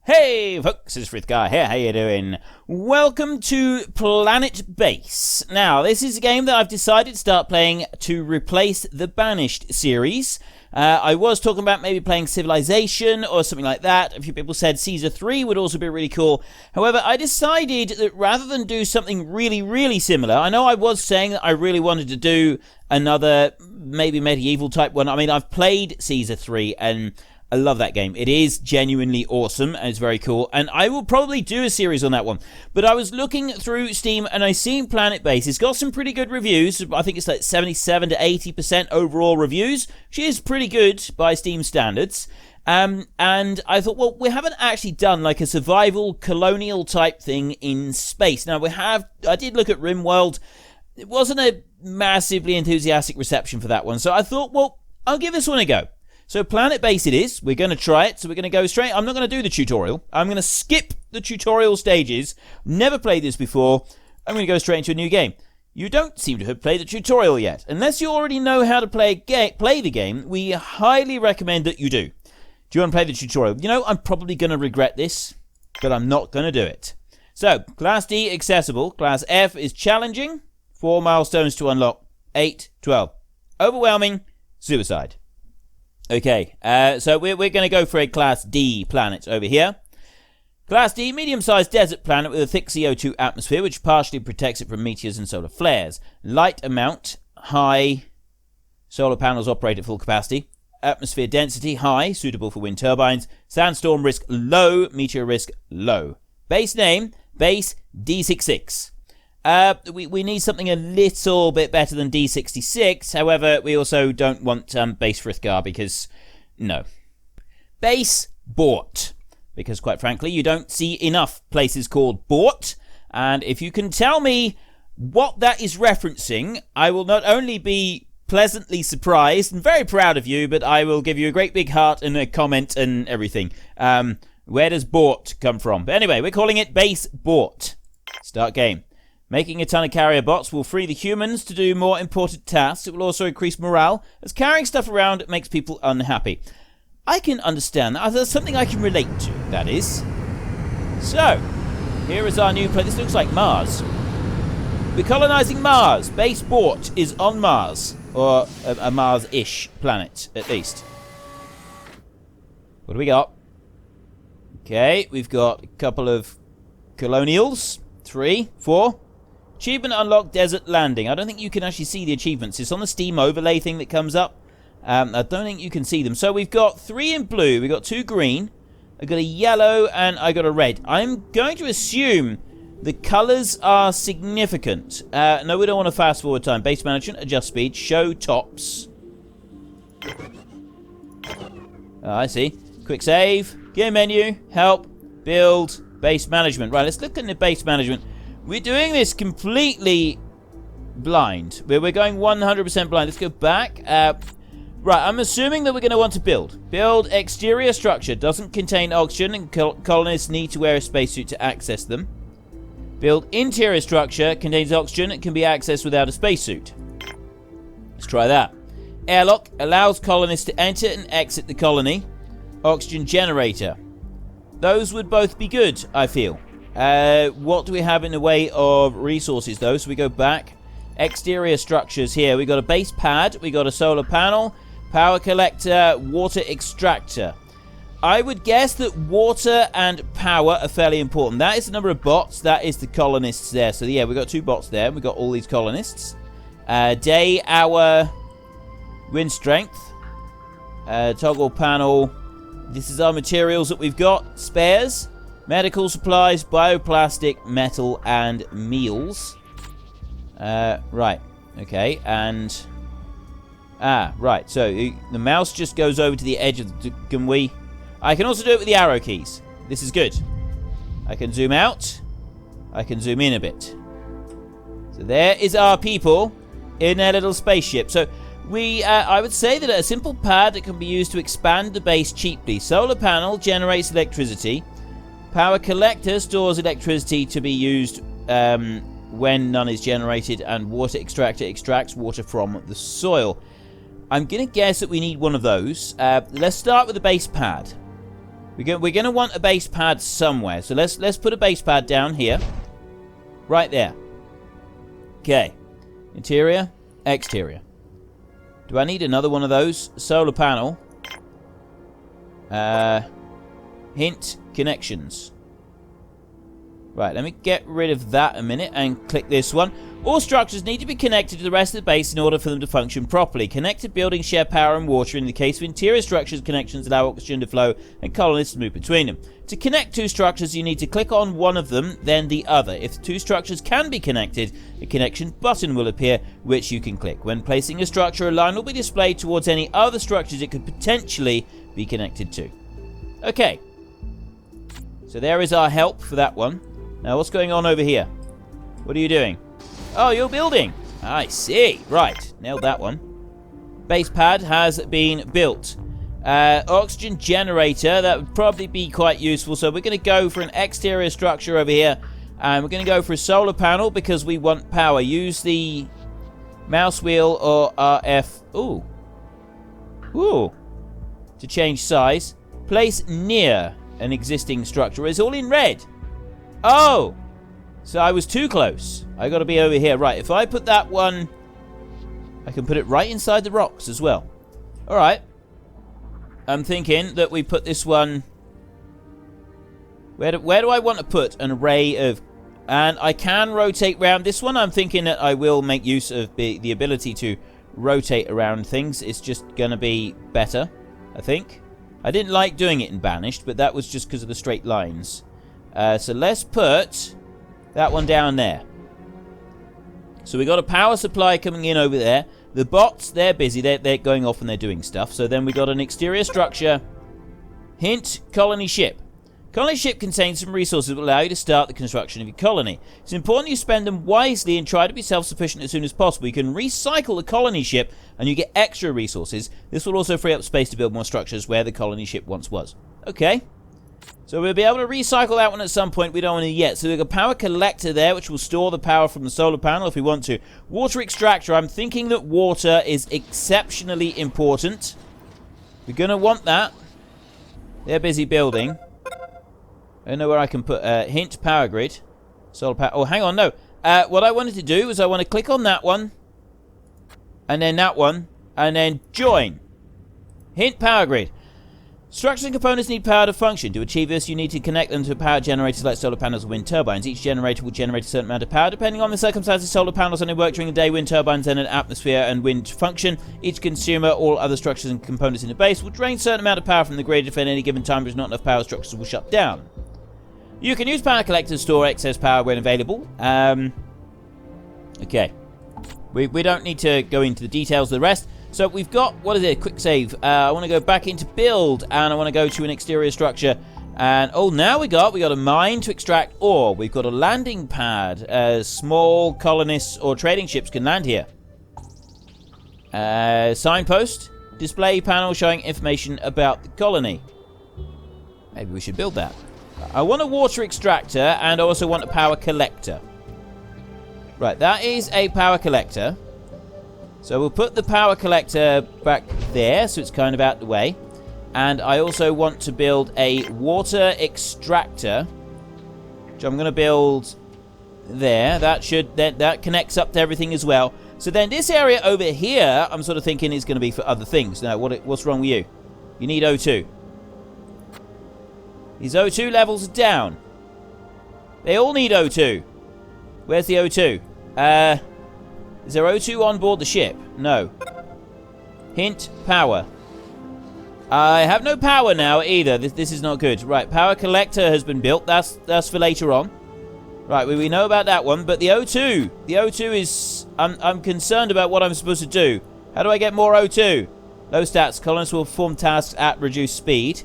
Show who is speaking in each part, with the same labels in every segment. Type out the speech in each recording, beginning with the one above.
Speaker 1: Hey folks, it's Frithgar here, how you doing? Welcome to Planetbase. Now, this is a game that I've decided to start playing to replace the Banished series. I was talking about maybe playing Civilization or something like that. A few people said Caesar 3 would also be really cool. However, I decided that rather than do something really similar, I know I was saying that I really wanted to do another maybe medieval type one. I mean, I've played Caesar 3 and I love that game. It is genuinely awesome and it's very cool, and I will probably do a series on that one. But I was looking through Steam and I seen Planetbase. It's got some pretty good reviews. I think it's like 77 to 80% overall reviews, which is pretty good by Steam standards. And I thought, well, we haven't actually done like a survival colonial type thing in space. Now I did look at RimWorld. It wasn't a massively enthusiastic reception for that one. So I thought, well, I'll give this one a go. So Planetbase it is. We're going to try it. So we're going to go straight. I'm not going to do the tutorial. I'm going to skip the tutorial stages. Never played this before. I'm going to go straight into a new game. You don't seem to have played the tutorial yet. Unless you already know how to play the game, we highly recommend that you do. Do you want to play the tutorial? You know, I'm probably going to regret this, but I'm not going to do it. So, Class D, accessible. Class F is challenging. 4 milestones to unlock. 8, 12. Overwhelming. Suicide. Okay, so we're going to go for a Class D planet over here. Class D, medium-sized desert planet with a thick CO2 atmosphere which partially protects it from meteors and solar flares. Light amount, high. Solar panels operate at full capacity. Atmosphere density, high, suitable for wind turbines. Sandstorm risk, low. Meteor risk, low. Base name, Base D66. We need something a little bit better than D66. However, we also don't want Base Frithgar because, no. Base Bort. Because, quite frankly, you don't see enough places called Bort. And if you can tell me what that is referencing, I will not only be pleasantly surprised and very proud of you, but I will give you a great big heart and a comment and everything. Where does Bort come from? But anyway, we're calling it Base Bort. Start game. Making a ton of carrier bots will free the humans to do more important tasks. It will also increase morale, as carrying stuff around makes people unhappy. I can understand that. There's something I can relate to, that is. So, here is our new planet. This looks like Mars. We're colonizing Mars. Base Bort is on Mars. Or a Mars-ish planet, at least. What do we got? Okay, we've got a couple of colonials. 3, 4. Achievement unlocked desert landing. I don't think you can actually see the achievements. It's on the Steam overlay thing that comes up. I don't think you can see them. So we've got 3 in blue. We've got 2 green. I've got a yellow and I got a red. I'm going to assume the colors are significant. No, we don't want to fast forward time. Base management, adjust speed, show tops. I see. Quick save. Game menu, help, build, base management. Right, let's look at the base management. We're doing this completely blind. We're going 100% blind. Let's go back. Right, I'm assuming that we're going to want to build. Build exterior structure. Doesn't contain oxygen and colonists need to wear a spacesuit to access them. Build interior structure. Contains oxygen and can be accessed without a spacesuit. Let's try that. Airlock. Allows colonists to enter and exit the colony. Oxygen generator. Those would both be good, I feel. What do we have in the way of resources, though? So we go back. Exterior structures here. We got a base pad. We got a solar panel. Power collector. Water extractor. I would guess that water and power are fairly important. That is the number of bots. That is the colonists there. So, yeah, we got 2 bots there. We got all these colonists. Day, hour, wind strength. Toggle panel. This is our materials that we've got. Spares. Medical supplies, bioplastic, metal, and meals. Right. Okay, and... right. So, the mouse just goes over to the edge of the... Can we... I can also do it with the arrow keys. This is good. I can zoom out. I can zoom in a bit. So, there is our people in their little spaceship. So, I would say that a simple pad that can be used to expand the base cheaply. Solar panel generates electricity. Power collector stores electricity to be used when none is generated, and water extractor extracts water from the soil. I'm going to guess that we need one of those. Let's start with the base pad. We're going to want a base pad somewhere. So let's put a base pad down here. Right there. Okay. Interior, exterior. Do I need another one of those? Solar panel. Hint, connections. Right, let me get rid of that a minute and click this one. All structures need to be connected to the rest of the base in order for them to function properly. Connected buildings share power and water. In the case of interior structures, connections allow oxygen to flow and colonists to move between them. To connect two structures, you need to click on one of them, then the other. If the two structures can be connected, a connection button will appear, which you can click. When placing a structure, a line will be displayed towards any other structures it could potentially be connected to. Okay. So there is our help for that one. Now, what's going on over here? What are you doing? Oh, you're building. I see. Right. Nailed that one. Base pad has been built. Oxygen generator. That would probably be quite useful. So we're going to go for an exterior structure over here. And we're going to go for a solar panel because we want power. Use the mouse wheel or RF. Ooh. Ooh. To change size. Place near an existing structure. It's all in red. Oh! So I was too close. I got to be over here. Right, if I put that one, I can put it right inside the rocks as well. Alright. I'm thinking that we put this one... Where do I want to put an array of... And I can rotate around this one. I'm thinking that I will make use of the ability to rotate around things. It's just going to be better, I think. I didn't like doing it in Banished, but that was just because of the straight lines. So let's put that one down there. So we got a power supply coming in over there. The bots, they're busy. They're going off and they're doing stuff. So then we got an exterior structure. Hint, colony ship. Colony ship contains some resources that will allow you to start the construction of your colony. It's important you spend them wisely and try to be self-sufficient as soon as possible. You can recycle the colony ship and you get extra resources. This will also free up space to build more structures where the colony ship once was. Okay. So we'll be able to recycle that one at some point. We don't want to yet. So we've got a power collector there, which will store the power from the solar panel if we want to. Water extractor. I'm thinking that water is exceptionally important. We're going to want that. They're busy building. I don't know where I can put hint power grid. Solar power. Oh, hang on. No. What I wanted to do is I want to click on that one. And then that one. And then join. Hint power grid. Structures and components need power to function. To achieve this, you need to connect them to power generators like solar panels or wind turbines. Each generator will generate a certain amount of power. Depending on the circumstances, solar panels only work during the day, wind turbines then an atmosphere and wind function. Each consumer, all other structures and components in the base, will drain a certain amount of power from the grid. If at any given time there is not enough power, structures will shut down. You can use power collectors to store excess power when available. Okay. We don't need to go into the details of the rest. So we've got, what is it, quick save. I want to go back into build, and I want to go to an exterior structure. And, oh, now we got a mine to extract ore. We've got a landing pad. Small colonists or trading ships can land here. Signpost. Display panel showing information about the colony. Maybe we should build that. I want a water extractor, and I also want a power collector. Right, that is a power collector. So we'll put the power collector back there, so it's kind of out the way. And I also want to build a water extractor, which I'm going to build there. That connects up to everything as well. So then this area over here, I'm sort of thinking is going to be for other things. Now, what's wrong with you? You need O2. These O2 levels are down. They all need O2. Where's the O2? Is there O2 on board the ship? No. Hint, power. I have no power now either. This is not good. Right, power collector has been built. That's for later on. Right, we know about that one. But the O2. The O2 is... I'm concerned about what I'm supposed to do. How do I get more O2? Low stats. Colonists will perform tasks at reduced speed.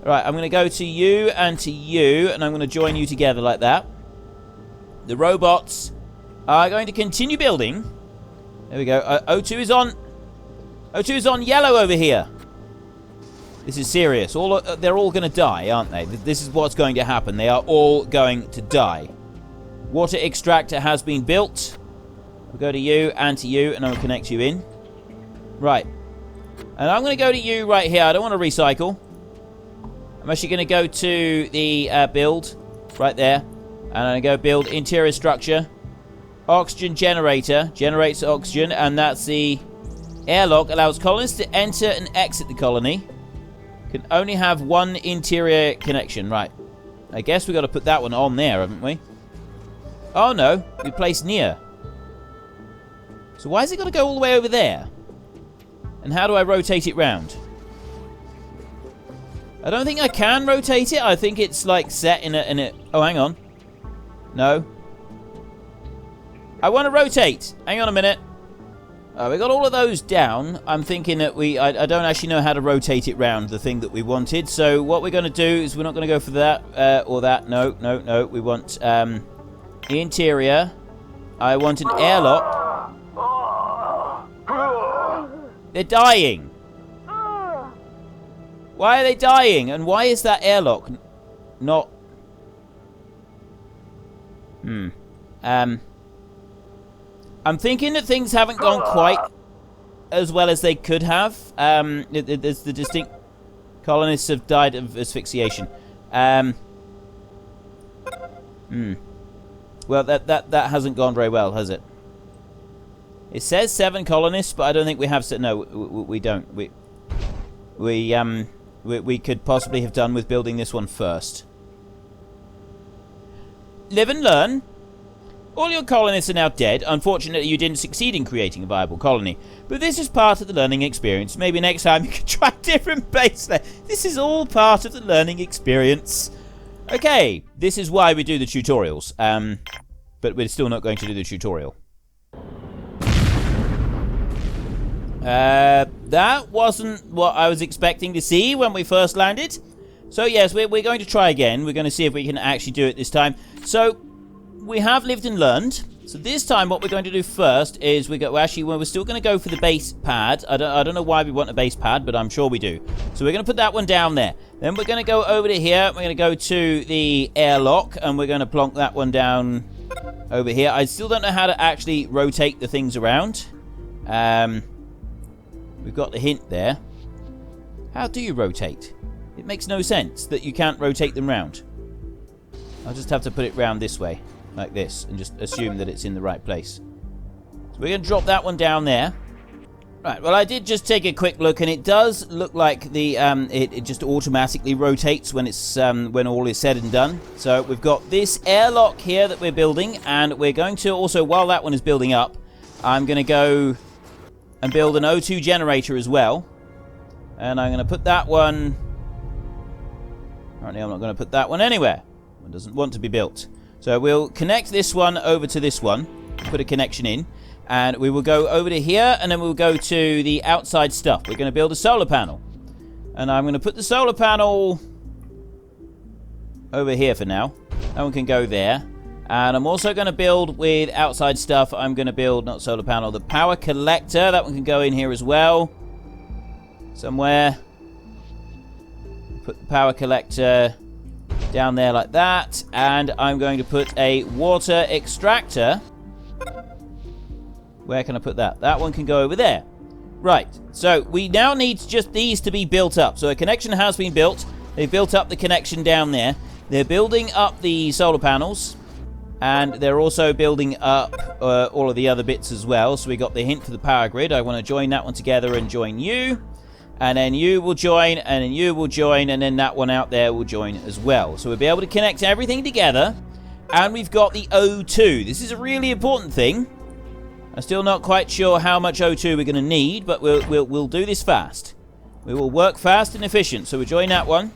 Speaker 1: Right, I'm going to go to you and to you. And I'm going to join you together like that. The robots are going to continue building. There we go. O2 is on. O2 is on yellow over here. This is serious. They're all going to die, aren't they? This is what's going to happen. They are all going to die. Water extractor has been built. We'll go to you, and I'll connect you in. Right. And I'm going to go to you right here. I don't want to recycle. I'm actually going to go to the build right there. And I'm going to go build interior structure. Oxygen generator. Generates oxygen. And that's the airlock. Allows colonists to enter and exit the colony. Can only have one interior connection. Right. I guess we've got to put that one on there, haven't we? Oh, no. We placed near. So why has it got to go all the way over there? And how do I rotate it round? I don't think I can rotate it. I think it's like set in a... Oh, hang on. No. I want to rotate. Hang on a minute. We got all of those down. I'm thinking that I don't actually know how to rotate it round, the thing that we wanted. So what we're going to do is we're not going to go for that or that. No, no, no. We want interior. I want an airlock. They're dying. Why are they dying? And why is that airlock not... I'm thinking that things haven't gone quite as well as they could have. There's the distinct... Colonists have died of asphyxiation. Well, that hasn't gone very well, has it? It says 7 colonists, but I don't think we have... No, we don't. We could possibly have done with building this one first. Live and learn. All your colonists are now dead. Unfortunately, you didn't succeed in creating a viable colony. But this is part of the learning experience. Maybe next time you can try a different base there. This is all part of the learning experience. Okay, this is why we do the tutorials. But we're still not going to do the tutorial. That wasn't what I was expecting to see when we first landed. So yes, we're going to try again. We're going to see if we can actually do it this time. So we have lived and learned. So this time what we're going to do first is we're still going to go for the base pad. I don't know why we want a base pad, but I'm sure we do. So we're going to put that one down there. Then we're going to go over to here. We're going to go to the airlock and we're going to plonk that one down over here. I still don't know how to actually rotate the things around. We've got the hint there. How do you rotate? It makes no sense that you can't rotate them round. I'll just have to put it round this way, like this, and just assume that it's in the right place. So we're going to drop that one down there. Right, well, I did just take a quick look, and it does look like the it just automatically rotates when it's when all is said and done. So we've got this airlock here that we're building, and we're going to also, while that one is building up, I'm going to go and build an O2 generator as well. And I'm going to put that one... Apparently I'm not going to put that one anywhere. It doesn't want to be built. So we'll connect this one over to this one. Put a connection in. And we will go over to here. And then we'll go to the outside stuff. We're going to build a solar panel. And I'm going to put the solar panel over here for now. That one can go there. And I'm also going to build with outside stuff. I'm going to build, not solar panel, the power collector. That one can go in here as well. Somewhere. Put the power collector down there like that. And I'm going to put a water extractor. Where can I put that? That one can go over there. Right. So we now need just these to be built up. So a connection has been built. They've built up the connection down there. They're building up the solar panels. And they're also building up all of the other bits as well. So we got the hint for the power grid. I want to join that one together and join you. And then you will join, and then you will join, and then that one out there will join as well. So we'll be able to connect everything together. And we've got the O2. This is a really important thing. I'm still not quite sure how much O2 we're going to need, but we'll do this fast. We will work fast and efficient. So we'll join that one.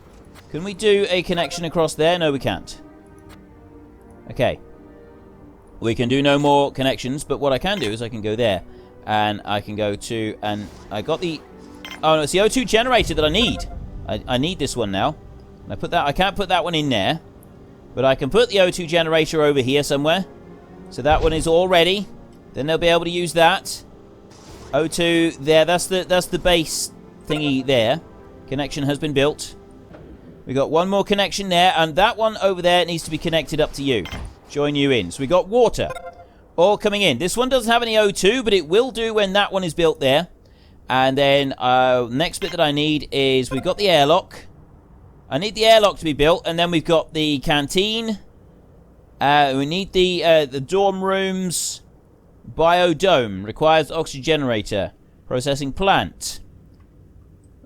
Speaker 1: Can we do a connection across there? No, we can't. Okay. We can do no more connections, but what I can do is I can go there. And I can go to... And I got the... Oh, no, it's the O2 generator that I need. I need this one now. And I can't put that one in there. But I can put the O2 generator over here somewhere. So that one is all ready. Then they'll be able to use that. O2 there. That's the base thingy there. Connection has been built. We got one more connection there. And that one over there needs to be connected up to you. Join you in. So we got water all coming in. This one doesn't have any O2, but it will do when that one is built there. And then next bit that I need is we've got the airlock. I need the airlock to be built, and then we've got the canteen. We need the dorm rooms. Biodome requires oxygen generator. Processing plant.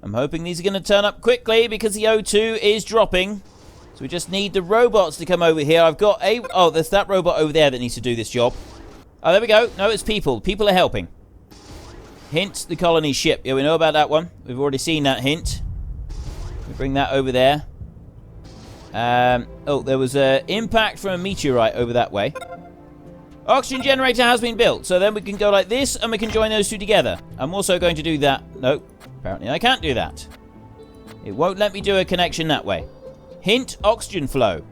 Speaker 1: I'm hoping these are going to turn up quickly because the O2 is dropping. So we just need the robots to come over here. I've got a... Oh, there's that robot over there that needs to do this job. Oh, there we go. No, it's people. People are helping. Hint, the colony ship. Yeah, we know about that one. We've already seen that hint. We bring that over there. Oh, there was an impact from a meteorite over that way. Oxygen generator has been built. So then we can go like this, and we can join those two together. I'm also going to do that. Nope. Apparently I can't do that. It won't let me do a connection that way. Hint, oxygen flow.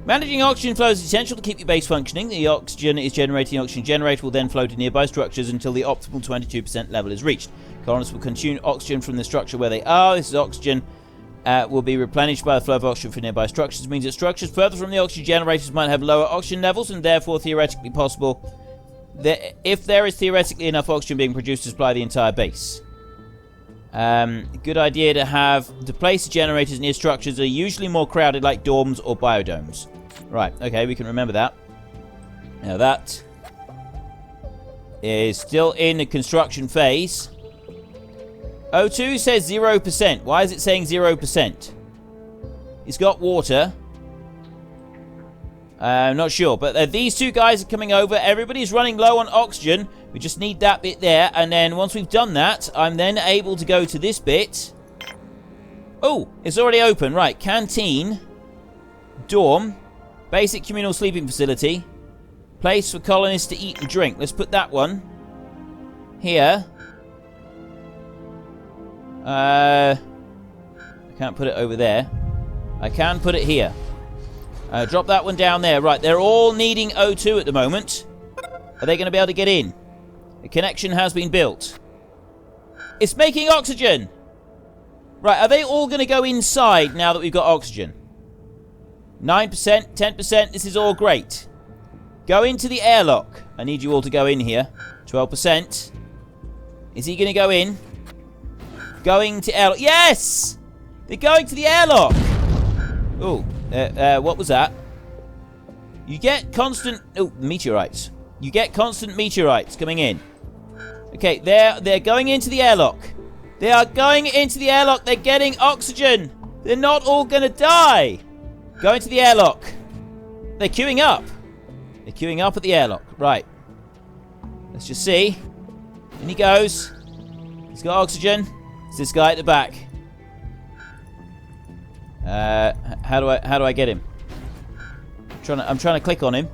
Speaker 1: Managing oxygen flow is essential to keep your base functioning. The oxygen is generating. Oxygen generator will then flow to nearby structures until the optimal 22% level is reached. Colonists will consume oxygen from the structure where they are. This is oxygen will be replenished by the flow of oxygen from nearby structures. It means that structures further from the oxygen generators might have lower oxygen levels and therefore theoretically possible that if there is theoretically enough oxygen being produced to supply the entire base. Good idea to place generators near structures that are usually more crowded, like dorms or biodomes. Right, okay, we can remember that. Now that is still in the construction phase. O2 says 0%. Why is it saying 0%? It's got water. I'm not sure, but these two guys are coming over. Everybody's running low on oxygen. We just need that bit there, and then once we've done that, I'm then able to go to this bit. Oh, it's already open. Right, canteen, dorm, basic communal sleeping facility, place for colonists to eat and drink. Let's put that one here. I can't put it over there. I can put it here. Drop that one down there. Right, they're all needing O2 at the moment. Are they going to be able to get in? A connection has been built. It's making oxygen! Right, are they all going to go inside now that we've got oxygen? 9%, 10%, this is all great. Go into the airlock. I need you all to go in here. 12%. Is he going to go in? Going to airlock. Yes! They're going to the airlock! Oh, what was that? You get constant... Oh, meteorites. You get constant meteorites coming in. Okay, they're going into the airlock. They are going into the airlock. They're getting oxygen. They're not all going to die. Go into the airlock. They're queuing up. They're queuing up at the airlock. Right. Let's just see. In he goes. He's got oxygen. It's this guy at the back. How do I get him? I'm trying to click on him.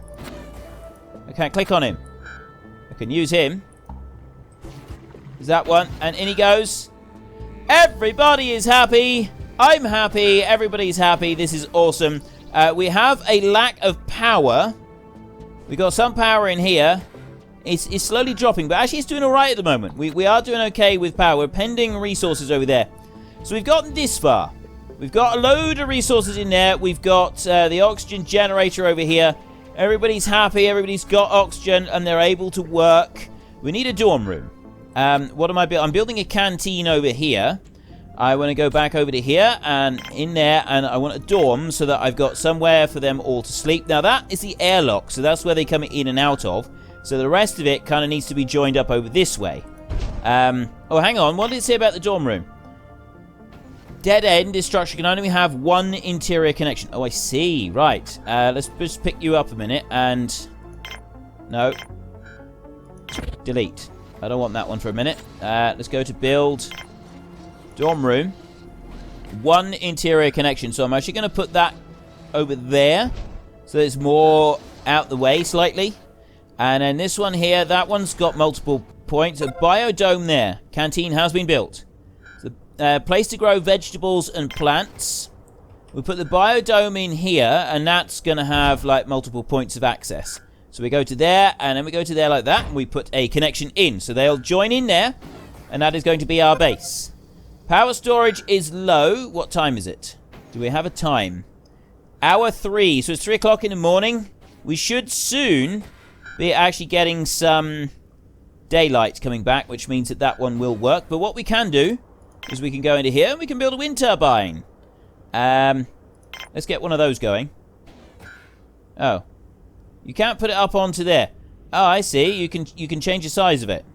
Speaker 1: I can't click on him. I can use him. Is that one? And in he goes. Everybody is happy. I'm happy. Everybody's happy. This is awesome. We have a lack of power. We got some power in here. It's slowly dropping, but actually it's doing all right at the moment. We are doing okay with power. We're pending resources over there. So we've gotten this far. We've got a load of resources in there. We've got the oxygen generator over here. Everybody's happy. Everybody's got oxygen, and they're able to work. We need a dorm room. What am I building? I'm building a canteen over here. I want to go back over to here and in there, and I want a dorm so that I've got somewhere for them all to sleep. Now, that is the airlock, so that's where they come in and out of. So the rest of it kind of needs to be joined up over this way. Oh, hang on. What did it say about the dorm room? Dead end. This structure can only have one interior connection. Oh, I see. Right. Let's just pick you up a minute and... No. Delete. I don't want that one for a minute. Let's go to build dorm room. One interior connection. So I'm actually going to put that over there. So it's more out the way slightly. And then this one here, that one's got multiple points. A biodome there. Canteen has been built. So, place to grow vegetables and plants. We put the biodome in here, and that's going to have like multiple points of access. So we go to there, and then we go to there like that, and we put a connection in. So they'll join in there, and that is going to be our base. Power storage is low. What time is it? Do we have a time? Hour 3. So it's 3 o'clock in the morning. We should soon be actually getting some daylight coming back, which means that that one will work. But what we can do is we can go into here and we can build a wind turbine. Let's get one of those going. Oh. You can't put it up onto there. Oh, I see. You can change the size of it.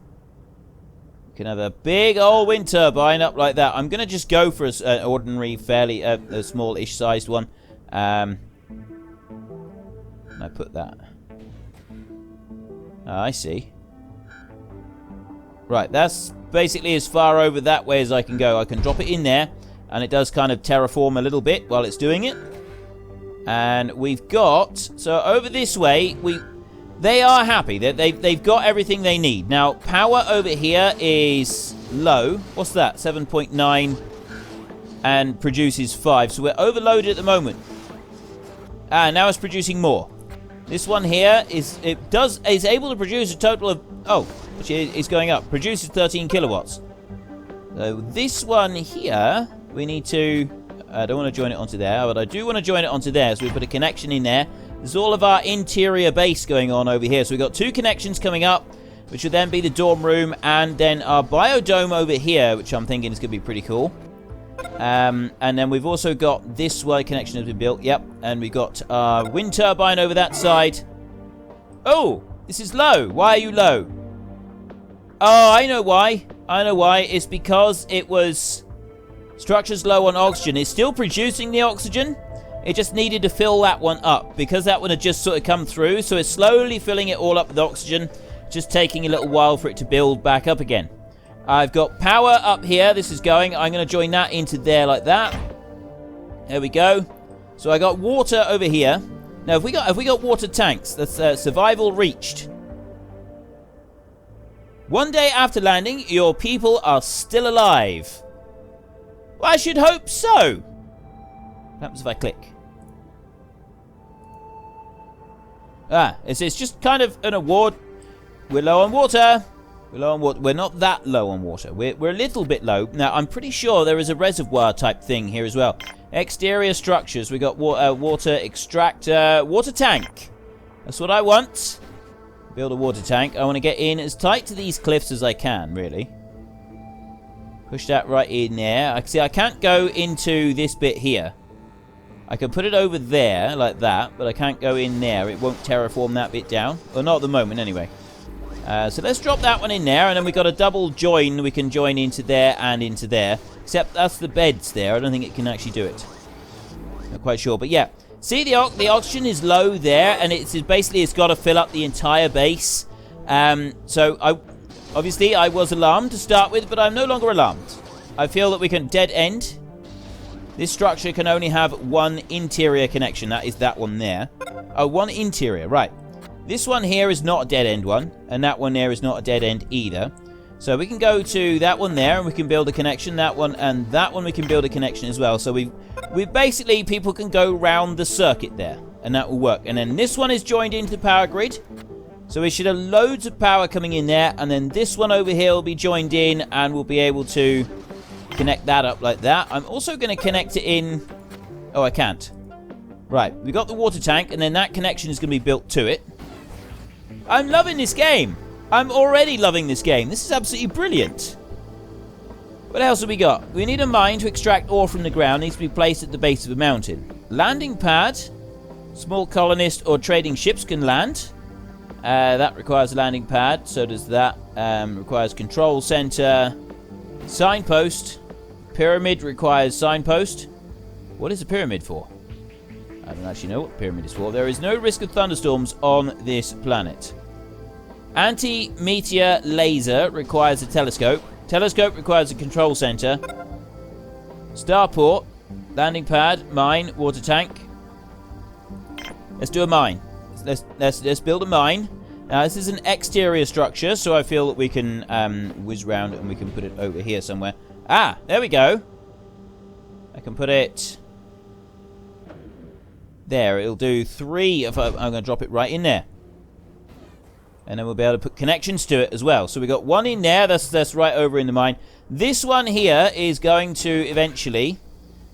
Speaker 1: You can have a big old wind turbine up like that. I'm going to just go for an ordinary, fairly a small-ish sized one. I put that. Oh, I see. Right, that's basically as far over that way as I can go. I can drop it in there, and it does kind of terraform a little bit while it's doing it. And we've got... So over this way, they are happy. They've got everything they need. Now, power over here is low. What's that? 7.9 and produces 5. So we're overloaded at the moment. Now it's producing more. This one here is able to produce a total of... Oh, which is going up. Produces 13 kilowatts. So this one here, we need to... I don't want to join it onto there, but I do want to join it onto there. So we put a connection in there. There's all of our interior base going on over here. So we've got 2 connections coming up, which will then be the dorm room, and then our biodome over here, which I'm thinking is going to be pretty cool. And then we've also got this way connection has been built. Yep. And we've got our wind turbine over that side. Oh, this is low. Why are you low? Oh, I know why. I know why. It's because it was... Structure's low on oxygen. It's still producing the oxygen. It just needed to fill that one up because that one had just sort of come through. So it's slowly filling it all up with oxygen. Just taking a little while for it to build back up again. I've got power up here. This is going. I'm going to join that into there like that. There we go. So I got water over here. Now, have we got water tanks? That's survival reached. 1 day after landing, your people are still alive. Well, I should hope so. What happens if I click? It's just kind of an award. We're low on water. We're low on water. We're not that low on water. We're a little bit low. Now, I'm pretty sure there is a reservoir type thing here as well. Exterior structures. We got water extractor, water tank. That's what I want. Build a water tank. I want to get in as tight to these cliffs as I can, really. Push that right in there. See, I can't go into this bit here. I can put it over there, like that, but I can't go in there. It won't terraform that bit down. Well, not at the moment, anyway. So let's drop that one in there, and then we've got a double join. We can join into there and into there. Except that's the beds there. I don't think it can actually do it. Not quite sure, but yeah. See, the oxygen is low there, and it's got to fill up the entire base. Obviously, I was alarmed to start with, but I'm no longer alarmed. I feel that we can dead end. This structure can only have one interior connection. That is that one there. Oh, one interior, right. This one here is not a dead end one, and that one there is not a dead end either. So we can go to that one there, and we can build a connection. That one and that one we can build a connection as well. So we basically, people can go round the circuit there, and that will work. And then this one is joined into the power grid. So we should have loads of power coming in there, and then this one over here will be joined in, and we'll be able to connect that up like that. I'm also going to connect it in... Oh, I can't. Right, we got the water tank, and then that connection is going to be built to it. I'm loving this game. I'm already loving this game. This is absolutely brilliant. What else have we got? We need a mine to extract ore from the ground. It needs to be placed at the base of a mountain. Landing pad. Small colonist or trading ships can land. That requires a landing pad. So does that. Requires control center. Signpost. Pyramid requires signpost. What is a pyramid for? I don't actually know what the pyramid is for. There is no risk of thunderstorms on this planet. Anti-meteor laser requires a telescope. Telescope requires a control center. Starport. Landing pad. Mine. Water tank. Let's do a mine. Let's build a mine. Now, this is an exterior structure, so I feel that we can whiz round and we can put it over here somewhere. Ah, there we go. I can put it there. It'll do 3. I'm going to drop it right in there. And then we'll be able to put connections to it as well. So we got one in there. That's right over in the mine. This one here is going to eventually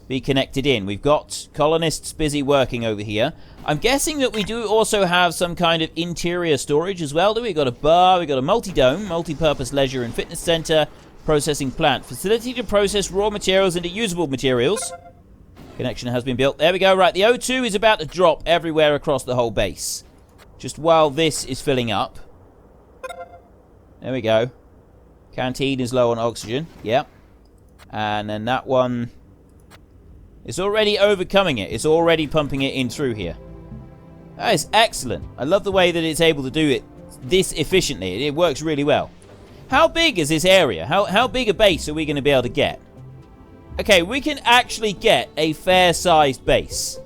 Speaker 1: be connected in. We've got colonists busy working over here. I'm guessing that we do also have some kind of interior storage as well. We've got a bar, we've got a multi-dome, multi-purpose leisure and fitness center, processing plant, facility to process raw materials into usable materials. Connection has been built. There we go. Right, the O2 is about to drop everywhere across the whole base. Just while this is filling up. There we go. Canteen is low on oxygen. Yep. And then that one... It's already overcoming it. It's already pumping it in through here. That is excellent. I love the way that it's able to do it this efficiently. It works really well. How big is this area? How big a base are we going to be able to get? Okay, we can actually get a fair-sized base.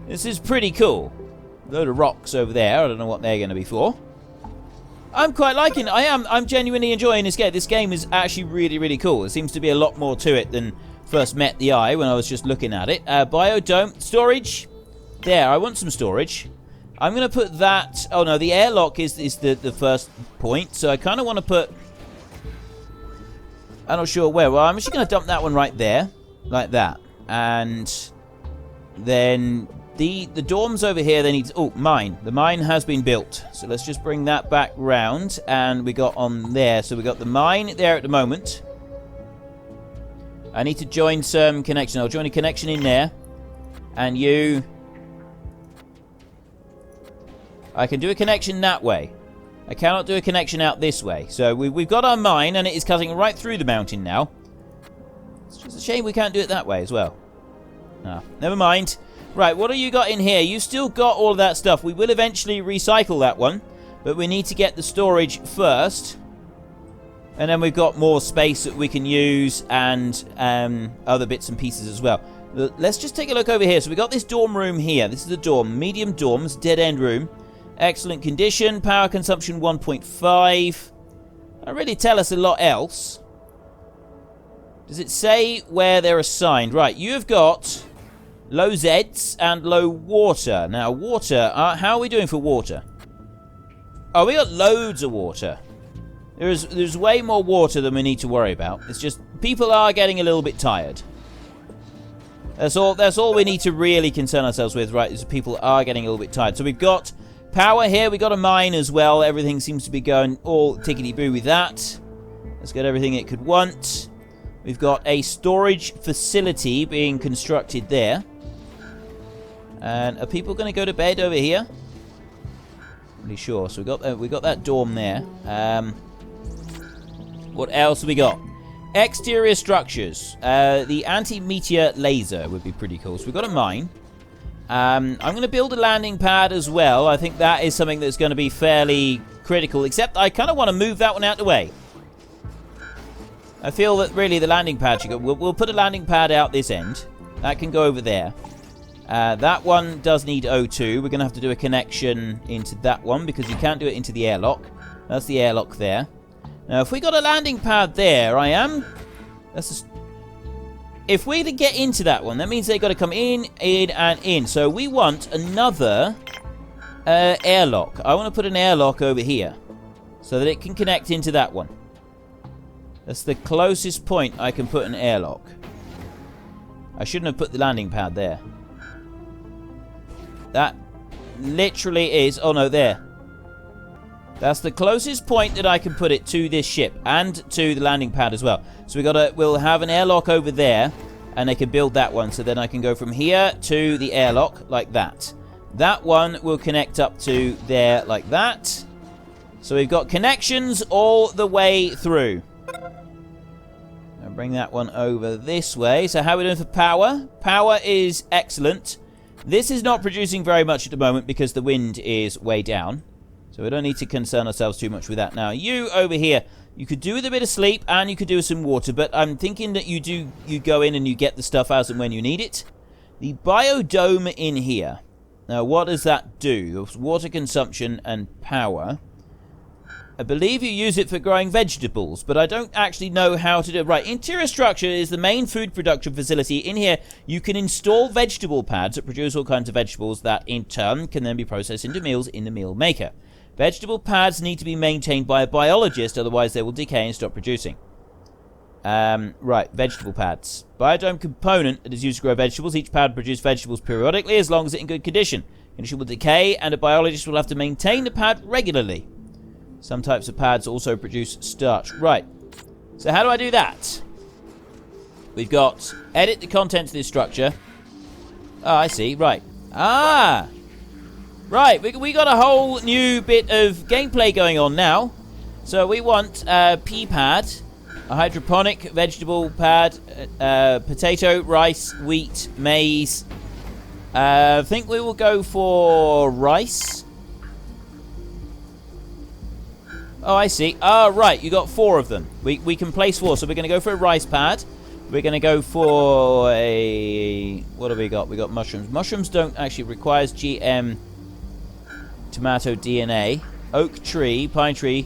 Speaker 1: This is pretty cool. A load of rocks over there. I don't know what they're going to be for. I'm quite liking it. I'm genuinely enjoying this game. This game is actually really, really cool. There seems to be a lot more to it than first met the eye when I was just looking at it. Biodome Storage. There, I want some storage. I'm going to put that... Oh, no, the airlock is the first point. So I kind of want to put... I'm not sure where. Well, I'm just going to dump that one right there. Like that. And then the dorms over here, they need... Oh, mine. The mine has been built. So let's just bring that back round. And we got on there. So we got the mine there at the moment. I need to join some connection. I'll join a connection in there. And you... I can do a connection that way. I cannot do a connection out this way. So we've got our mine, and it is cutting right through the mountain now. It's just a shame we can't do it that way as well. Ah, never mind. Right, what have you got in here? You still got all of that stuff. We will eventually recycle that one, but we need to get the storage first. And then we've got more space that we can use, and other bits and pieces as well. Let's just take a look over here. So we got this dorm room here. This is a dorm. Medium dorms, dead end room. Excellent condition. Power consumption 1.5. Don't really tell us a lot else. Does it say where they're assigned? Right, you have got low Zeds and low water. Now, water, how are we doing for water? Oh, we got loads of water. There's way more water than we need to worry about. It's just, people are getting a little bit tired. That's all we need to really concern ourselves with, right, is people are getting a little bit tired. So we've got power here. We've got a mine as well. Everything seems to be going all tickety-boo with that. Let's get everything it could want. We've got a storage facility being constructed there. And are people going to go to bed over here? Pretty sure. So we got that dorm there. What else have we got? Exterior structures. The anti-meteor laser would be pretty cool. So we've got a mine. I'm going to build a landing pad as well. I think that is something that's going to be fairly critical. Except I kind of want to move that one out of the way. I feel that really the landing pad should go... We'll put a landing pad out this end. That can go over there. That one does need O2. We're going to have to do a connection into that one because you can't do it into the airlock. That's the airlock there. Now, if we got a landing pad there, if we to get into that one, that means they've got to come in, and in. So we want another airlock. I want to put an airlock over here so that it can connect into that one. That's the closest point I can put an airlock. I shouldn't have put the landing pad there. That literally is... Oh, no, there. That's the closest point that I can put it to this ship and to the landing pad as well. So we'll have an airlock over there, and they can build that one. So then I can go from here to the airlock like that. That one will connect up to there like that. So we've got connections all the way through. I'll bring that one over this way. So how are we doing for power? Power is excellent. This is not producing very much at the moment because the wind is way down. So we don't need to concern ourselves too much with that. Now, you over here, you could do with a bit of sleep and you could do with some water, but I'm thinking that you go in and you get the stuff as and when you need it. The biodome in here. Now, what does that do? Water consumption and power. I believe you use it for growing vegetables, but I don't actually know how to do it. Right, interior structure is the main food production facility. In here, you can install vegetable pads that produce all kinds of vegetables that, in turn, can then be processed into meals in the meal maker. Vegetable pads need to be maintained by a biologist, otherwise they will decay and stop producing. Right, vegetable pads. Biodome component that is used to grow vegetables. Each pad produces vegetables periodically as long as it's in good condition. Condition will decay, and a biologist will have to maintain the pad regularly. Some types of pads also produce starch. Right. So how do I do that? We've got edit the contents of this structure. Oh, I see. Right. Ah! Right, we got a whole new bit of gameplay going on now. So we want a pea pad, a hydroponic vegetable pad, potato, rice, wheat, maize. I think we will go for rice. Oh, I see. Oh, right, you got 4 of them. We can place 4, so we're going to go for a rice pad. We're going to go for a... What have we got? We got mushrooms. Mushrooms don't actually require GM tomato DNA. Oak tree, pine tree.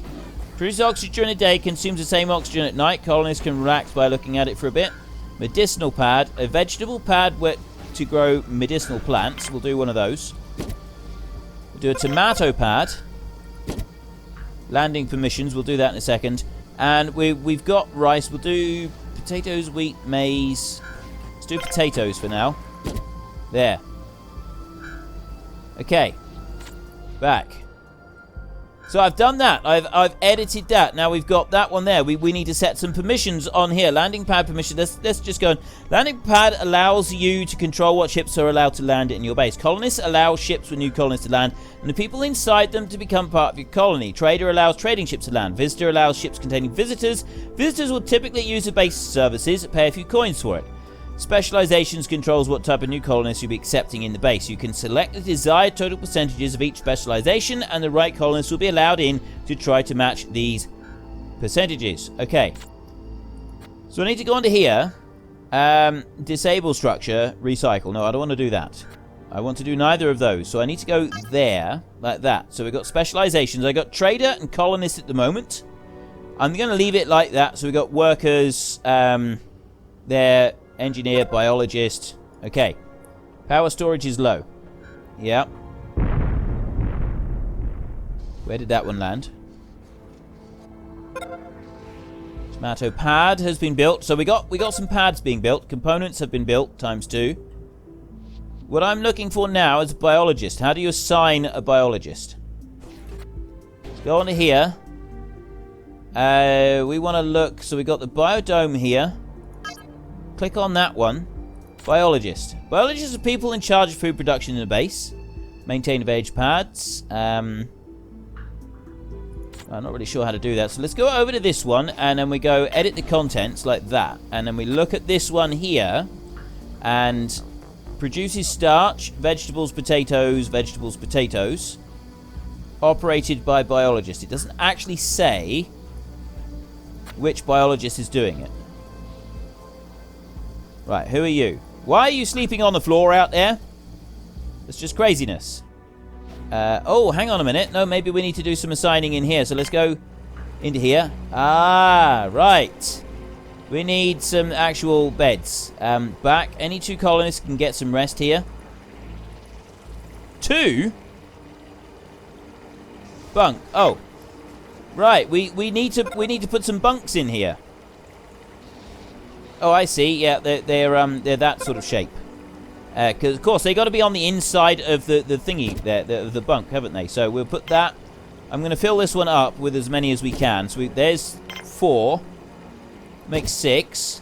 Speaker 1: Produces oxygen during the day, consumes the same oxygen at night. Colonists can relax by looking at it for a bit. Medicinal pad. A vegetable pad where to grow medicinal plants. We'll do one of those. We'll do a tomato pad. Landing permissions. We'll do that in a second. And we've got rice. We'll do potatoes, wheat, maize. Let's do potatoes for now. There. Okay. Back. So I've done that. I've edited that. Now we've got that one there. We need to set some permissions on here. Landing pad permission. Let's just go. Landing pad allows you to control what ships are allowed to land in your base. Colonists allow ships with new colonists to land, and the people inside them to become part of your colony. Trader allows trading ships to land. Visitor allows ships containing visitors. Visitors will typically use the base services, pay a few coins for it. Specializations controls what type of new colonists you'll be accepting in the base. You can select the desired total percentages of each specialization, and the right colonists will be allowed in to try to match these percentages. Okay. So I need to go onto here. Disable structure, recycle. No, I don't want to do that. I want to do neither of those. So I need to go there, like that. So we've got specializations. I got trader and colonist at the moment. I'm going to leave it like that. So we've got workers, there. Engineer, biologist. Okay. Power storage is low. Yeah. Where did that one land? Tomato pad has been built. So we got some pads being built. Components have been built ×2. What I'm looking for now is a biologist. How do you assign a biologist? Let's go on to here. We want to look. So we got the biodome here. Click on that one. Biologist. Biologists are people in charge of food production in a base. Maintain veg pads. I'm not really sure how to do that. So let's go over to this one. And then we go edit the contents like that. And then we look at this one here. And produces starch, vegetables, potatoes, vegetables, potatoes. Operated by biologist. It doesn't actually say which biologist is doing it. Right, who are you? Why are you sleeping on the floor out there? It's just craziness. Oh, hang on a minute. No, maybe we need to do some assigning in here. So let's go into here. Ah, right. We need some actual beds. Back. Any 2 colonists can get some rest here. 2? Bunk. Oh. Right, we need to put some bunks in here. Oh, I see. Yeah, they're that sort of shape. Because, of course, they got to be on the inside of the thingy, there, the bunk, haven't they? So we'll put that. I'm going to fill this one up with as many as we can. So there's 4. Makes 6.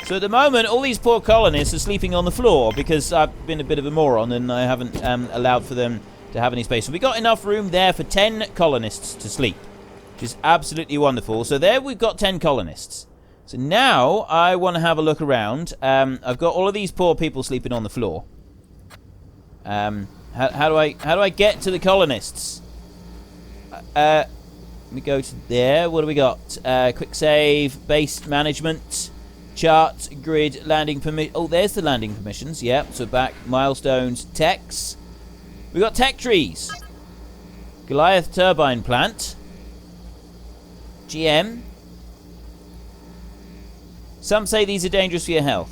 Speaker 1: So at the moment, all these poor colonists are sleeping on the floor because I've been a bit of a moron and I haven't allowed for them to have any space. So we got enough room there for 10 colonists to sleep, which is absolutely wonderful. So there we've got 10 colonists. So now I want to have a look around. I've got all of these poor people sleeping on the floor. How do I get to the colonists? Let me go to there. What do we got? Quick save, base management, chart, grid, landing permission. Oh, there's the landing permissions. Yep. So back, milestones, techs. We got tech trees. Goliath turbine plant. GM. Some say these are dangerous for your health.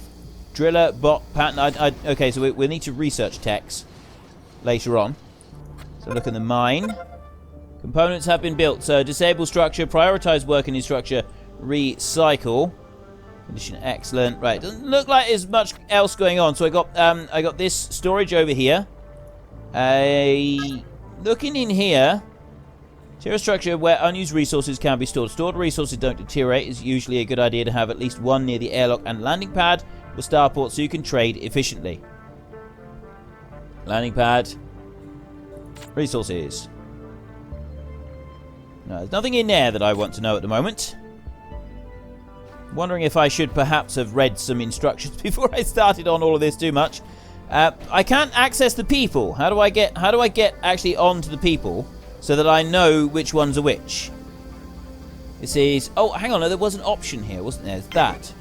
Speaker 1: Driller, bot, pattern. Okay, so we need to research techs later on. So look at the mine. Components have been built. So disable structure, prioritize work in the structure, recycle. Condition excellent. Right, doesn't look like there's much else going on. So I got this storage over here. Looking in here, Share a structure where unused resources can be stored. Stored resources don't deteriorate. It's usually a good idea to have at least one near the airlock and landing pad or starport so you can trade efficiently. Landing pad. Resources. No, there's nothing in there that I want to know at the moment. Wondering if I should perhaps have read some instructions before I started on all of this too much. I can't access the people. How do I get actually onto the people so that I know which ones are which? This is... Oh, hang on. There was an option here, wasn't there? It's that.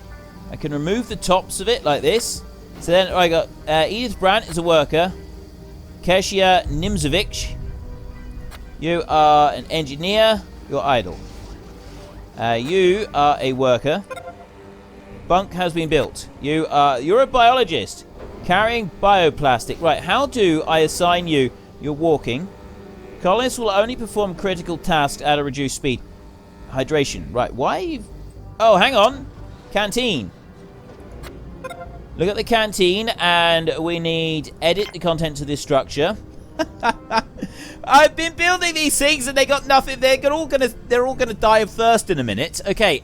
Speaker 1: I can remove the tops of it like this. So then I got Edith Brandt is a worker. Kesia Nimzovic. You are an engineer. You're idle. You are a worker. Bunk has been built. You're a biologist. Carrying bioplastic. Right, how do I assign you? You're walking. Colonists will only perform critical tasks at a reduced speed. Hydration. Right, why? Oh, hang on. Canteen. Look at the canteen, and we need edit the contents of this structure. I've been building these things, and they got nothing. They're all gonna die of thirst in a minute. Okay,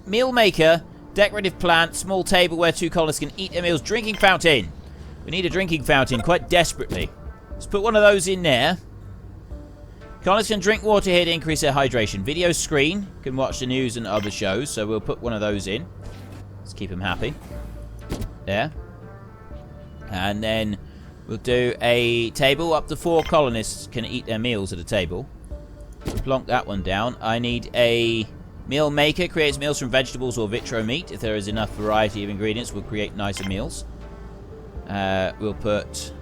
Speaker 1: meal maker, decorative plant, small table where 2 colonists can eat their meals, drinking fountain. We need a drinking fountain quite desperately. Let's put one of those in there. Colonists can drink water here to increase their hydration. Video screen can watch the news and other shows, so we'll put one of those in. Let's keep them happy. There. And then we'll do a table. Up to 4 colonists can eat their meals at a table. Plonk that one down. I need a meal maker. Creates meals from vegetables or vitro meat. If there is enough variety of ingredients, we'll create nicer meals. We'll put...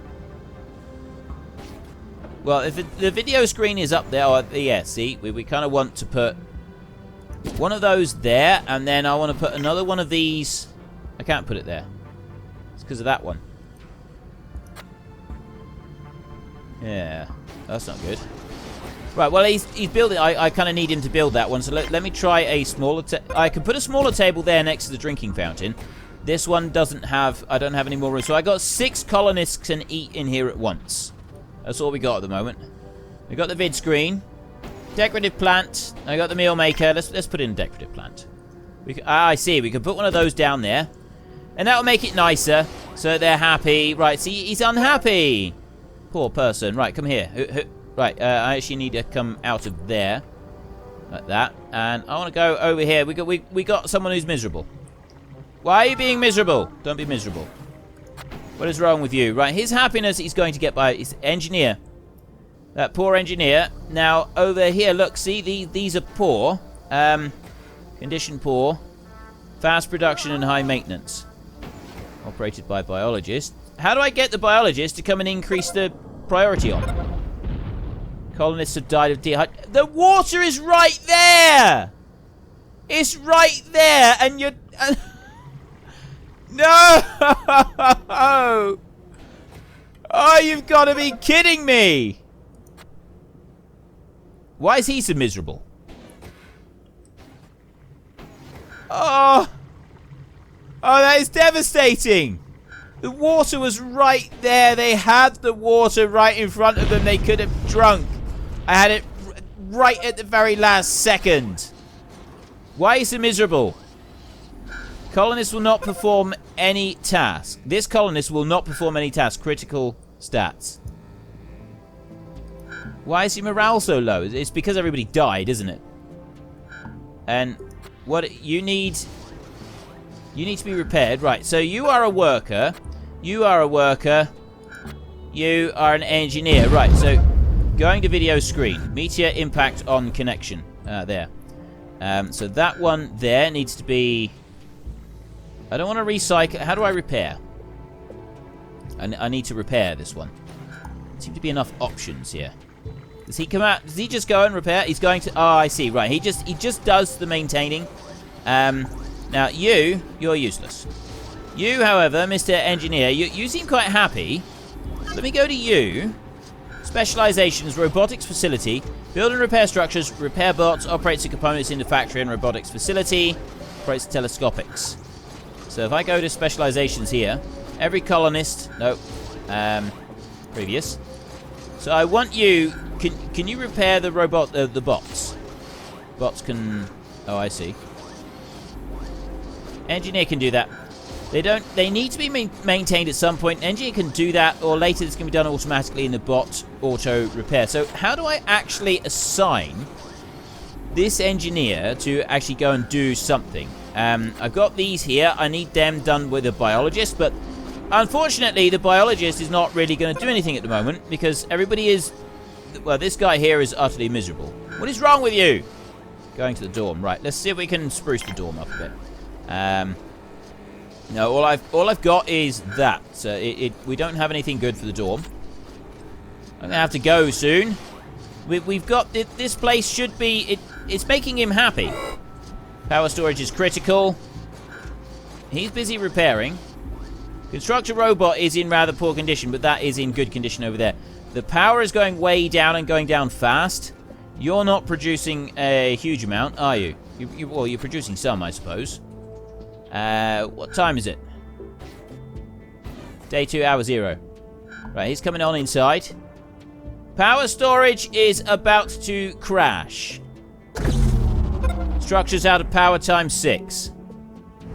Speaker 1: Well, if the video screen is up there... Oh, yeah, see? We kind of want to put one of those there. And then I want to put another one of these... I can't put it there. It's because of that one. Yeah, that's not good. Right, well, he's building... I kind of need him to build that one, so let me try a smaller... I can put a smaller table there next to the drinking fountain. This one doesn't have... I don't have any more room. So I got 6 colonists can eat in here at once. That's all we got at the moment. We got the vid screen. Decorative plant. I got the meal maker. Let's put in a decorative plant. I see. We can put one of those down there. And that'll make it nicer. So they're happy. Right, see, he's unhappy. Poor person. Right, come here. Right, I actually need to come out of there. Like that. And I want to go over here. We got someone who's miserable. Why are you being miserable? Don't be miserable. What is wrong with you? Right, his happiness is going to get by his engineer. That poor engineer. Now, over here, look, see, these are poor. Condition poor. Fast production and high maintenance. Operated by biologists. How do I get the biologist to come and increase the priority on? Colonists have died of dehydration. The water is right there! It's right there, and you're... No! Oh, you've got to be kidding me! Why is he so miserable? Oh! Oh, that is devastating! The water was right there. They had the water right in front of them. They could have drunk. I had it right at the very last second. Why is he miserable? Colonists will not perform any task. This colonist will not perform any task. Critical stats. Why is your morale so low? It's because everybody died, isn't it? And what you need to be repaired. Right, so you are a worker. You are a worker. You are an engineer. Right, so going to video screen. Meteor impact on connection. There. So that one there needs to be... I don't want to recycle. How do I repair? I need to repair this one. There seem to be enough options here. Does he come out? Does he just go and repair? He's going to... Oh, I see. Right. He just does the maintaining. Now, you're useless. You, however, Mr. Engineer, you seem quite happy. Let me go to you. Specializations, robotics facility. Build and repair structures, repair bots, operates the components in the factory and robotics facility. Operates telescopics. So if I go to specializations here, every colonist... No. Previous. So I want you can you repair the robot, the bots? Bots can... Oh, I see. Engineer can do that. They need to be maintained at some point. Engineer can do that, or later it's going to be done automatically in the bot auto repair. So how do I actually assign this engineer to actually go and do something? I've got these here. I need them done with a biologist, but unfortunately the biologist is not really going to do anything at the moment because everybody is... Well, this guy here is utterly miserable. What is wrong with you? Going to the dorm. Right, let's see if we can spruce the dorm up a bit. No, all I've got is that. We don't have anything good for the dorm. I'm going to have to go soon. We've got... This place should be... It's making him happy. Power storage is critical. He's busy repairing. Construction robot is in rather poor condition, but that is in good condition over there. The power is going way down and going down fast. You're not producing a huge amount, are you? Well, you're producing some, I suppose. What time is it? Day 2, hour 0. Right, he's coming on inside. Power storage is about to crash. Structure's out of power times 6.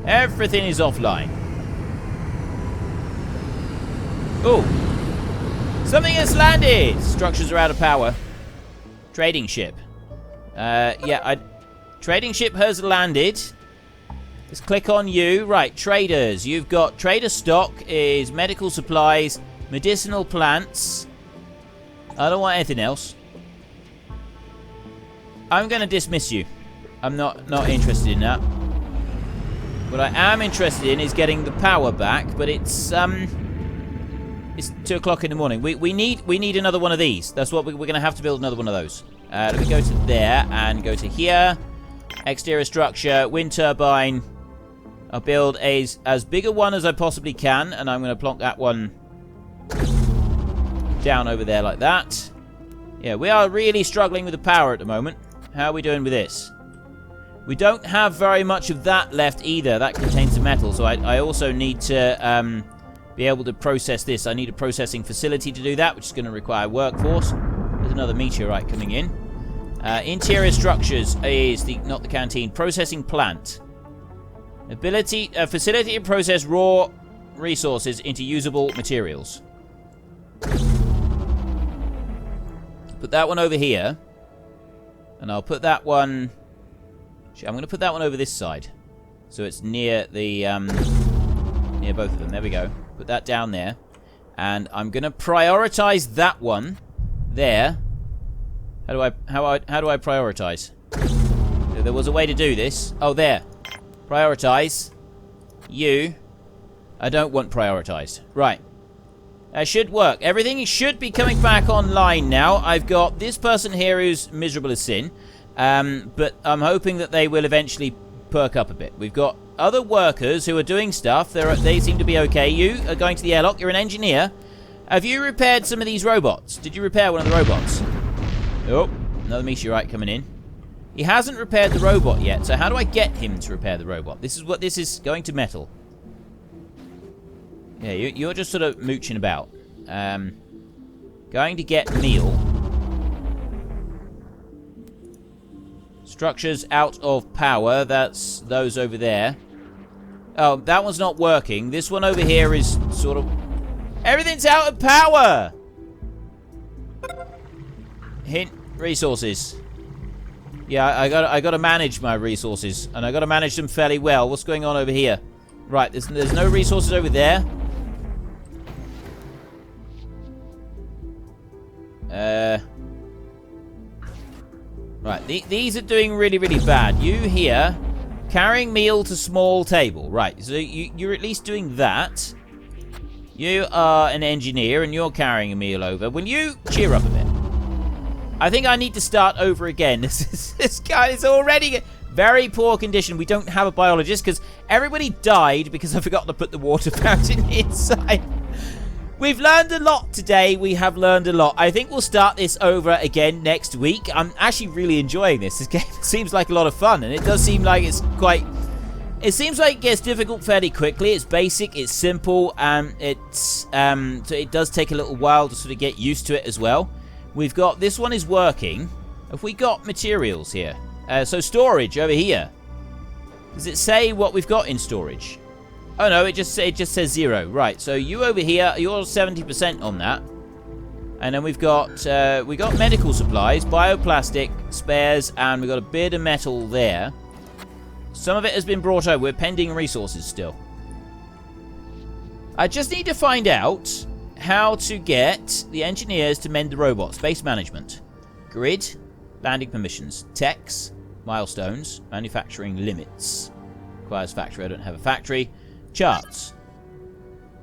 Speaker 1: Everything is offline. Oh! Something has landed! Structures are out of power. Trading ship. Trading ship has landed. Let's click on you. Right, traders. You've got trader stock is medical supplies, medicinal plants. I don't want anything else. I'm going to dismiss you. I'm not interested in that. What I am interested in is getting the power back, but it's 2 o'clock in the morning. We need another one of these. That's what we're going to have to build another one of those. Let me go to there and go to here. Exterior structure, wind turbine. I'll build as big a one as I possibly can, and I'm going to plonk that one down over there like that. Yeah, we are really struggling with the power at the moment. How are we doing with this? We don't have very much of that left either. That contains the metal, so I also need to be able to process this. I need a processing facility to do that, which is going to require workforce. There's another meteorite coming in. Interior structures is not the canteen. Processing plant. Facility to process raw resources into usable materials. Put that one over here. And I'll put that one... Actually, I'm going to put that one over this side. So it's near the... near both of them. There we go. Put that down there. And I'm going to prioritize that one there. How do I prioritize? There was a way to do this. Oh, there. Prioritize. You. I don't want prioritized. Right. That should work. Everything should be coming back online now. I've got this person here who's miserable as sin. But I'm hoping that they will eventually perk up a bit. We've got other workers who are doing stuff. They seem to be okay. You are going to the airlock. You're an engineer. Have you repaired some of these robots? Did you repair one of the robots? Oh, another meteorite coming in. He hasn't repaired the robot yet, so how do I get him to repair the robot? This is going to metal. Yeah, you're just sort of mooching about. Going to get meal. Structures out of power. That's those over there. Oh, that one's not working. This one over here is sort of... Everything's out of power! Hint, resources. Yeah, I got to manage my resources, and I got to manage them fairly well. What's going on over here? Right, there's no resources over there. Right, these are doing really, really bad. You here, carrying meal to small table. Right, so you're at least doing that. You are an engineer, and you're carrying a meal over. Will you cheer up a bit? I think I need to start over again. This guy is already very poor condition. We don't have a biologist because everybody died because I forgot to put the water fountain inside. We've learned a lot today. We have learned a lot. I think we'll start this over again next week. I'm actually really enjoying this. This game seems like a lot of fun, and it does seem like it's quite... It seems like it gets difficult fairly quickly. It's basic, it's simple, and so it does take a little while to sort of get used to it as well. We've got, this one is working. Have we got materials here? So storage over here. Does it say what we've got in storage? Oh no, it just says 0. Right, so you over here, you're 70% on that. And then we've got medical supplies, bioplastic, spares, and we've got a bit of metal there. Some of it has been brought over. We're pending resources still. I just need to find out how to get the engineers to mend the robots. Base management. Grid. Landing permissions. Techs. Milestones. Manufacturing limits. Requires factory. I don't have a factory. Charts.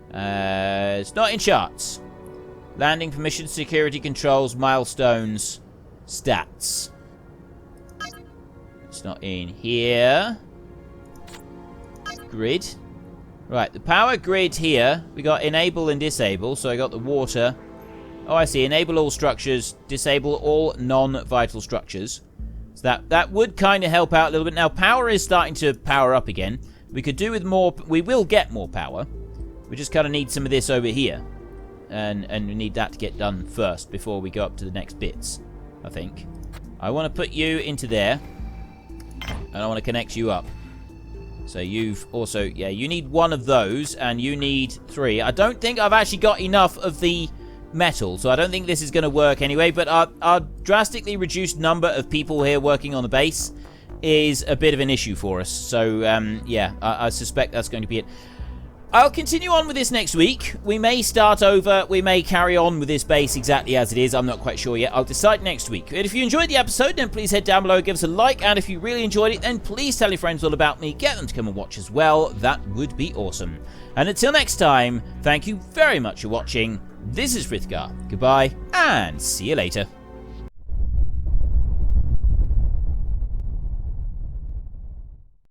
Speaker 1: It's not in charts. Landing permissions, security controls, milestones, stats. It's not in here. Grid. Right, the power grid here. We got enable and disable. So I got the water. Oh, I see. Enable all structures. Disable all non-vital structures. So that would kind of help out a little bit. Now, power is starting to power up again. We could do with more. We will get more power. We just kind of need some of this over here. And we need that to get done first before we go up to the next bits, I think. I want to put you into there. And I want to connect you up. So you've also, yeah, you need one of those, and you need 3. I don't think I've actually got enough of the metal, so I don't think this is going to work anyway, but our drastically reduced number of people here working on the base is a bit of an issue for us. So, yeah, I suspect that's going to be it. I'll continue on with this next week. We may start over. We may carry on with this base exactly as it is. I'm not quite sure yet. I'll decide next week. And if you enjoyed the episode, then please head down below, give us a like. And if you really enjoyed it, then please tell your friends all about me. Get them to come and watch as well. That would be awesome. And until next time, thank you very much for watching. This is Frithgar. Goodbye, and see you later.